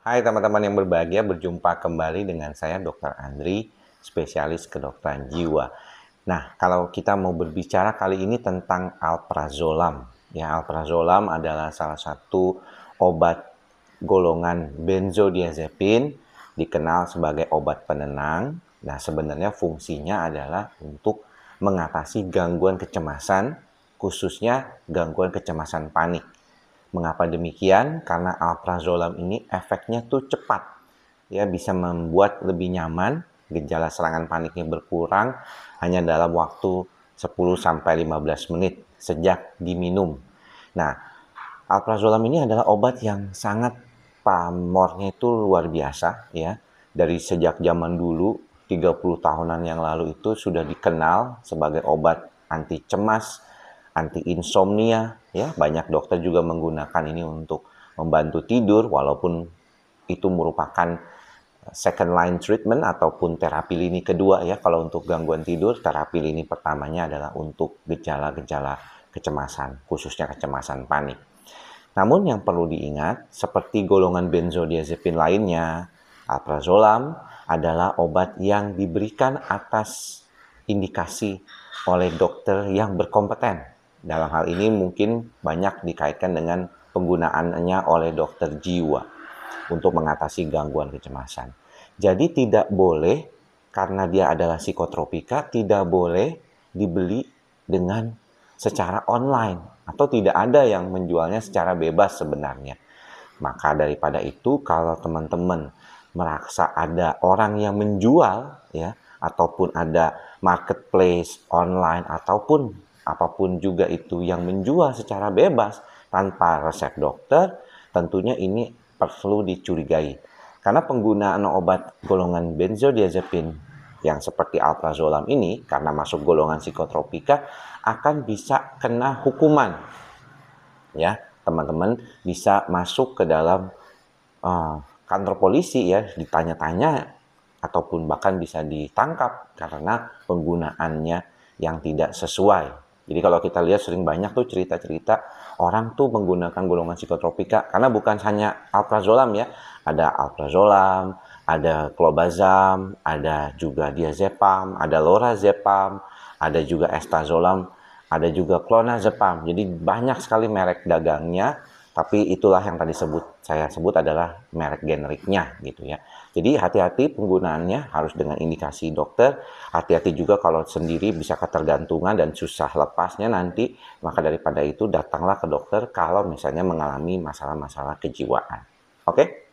Hai teman-teman yang berbahagia, berjumpa kembali dengan saya Dr. Andri, spesialis kedokteran jiwa. Nah, kalau kita mau berbicara kali ini tentang alprazolam. Ya, alprazolam adalah salah satu obat golongan benzodiazepin, dikenal sebagai obat penenang. Nah, sebenarnya fungsinya adalah untuk mengatasi gangguan kecemasan, khususnya gangguan kecemasan panik. Mengapa demikian? Karena alprazolam ini efeknya tuh cepat, ya bisa membuat lebih nyaman, gejala serangan paniknya berkurang hanya dalam waktu 10-15 menit sejak diminum. Nah, alprazolam ini adalah obat yang sangat pamornya itu luar biasa ya. Dari sejak zaman dulu 30 tahunan yang lalu itu sudah dikenal sebagai obat anti cemas, anti insomnia ya. Banyak dokter juga menggunakan ini untuk membantu tidur walaupun itu merupakan second line treatment ataupun terapi lini kedua ya. Kalau untuk gangguan tidur, terapi lini pertamanya adalah untuk gejala-gejala kecemasan, khususnya kecemasan panik. Namun yang perlu diingat, seperti golongan benzodiazepin lainnya, alprazolam adalah obat yang diberikan atas indikasi oleh dokter yang berkompeten. Dalam hal ini mungkin banyak dikaitkan dengan penggunaannya oleh dokter jiwa untuk mengatasi gangguan kecemasan. Jadi tidak boleh, karena dia adalah psikotropika, tidak boleh dibeli dengan secara online atau tidak ada yang menjualnya secara bebas sebenarnya. Maka daripada itu, kalau teman-teman merasa ada orang yang menjual ya, ataupun ada marketplace online ataupun apapun juga itu yang menjual secara bebas tanpa resep dokter, tentunya ini perlu dicurigai. Karena penggunaan obat golongan benzodiazepin yang seperti alprazolam ini, karena masuk golongan psikotropika, akan bisa kena hukuman. Ya, teman-teman bisa masuk ke dalam kantor polisi ya, ditanya-tanya ataupun bahkan bisa ditangkap karena penggunaannya yang tidak sesuai. Jadi kalau kita lihat sering banyak tuh cerita-cerita orang tuh menggunakan golongan psikotropika karena bukan hanya alprazolam ya, ada alprazolam, ada clobazam, ada juga diazepam, ada lorazepam, ada juga estazolam, ada juga clonazepam. Jadi banyak sekali merek dagangnya, tapi itulah yang tadi saya sebut adalah merek generiknya gitu ya. Jadi hati-hati penggunaannya harus dengan indikasi dokter. Hati-hati juga kalau sendiri bisa ketergantungan dan susah lepasnya nanti. Maka daripada itu datanglah ke dokter kalau misalnya mengalami masalah-masalah kejiwaan. Oke?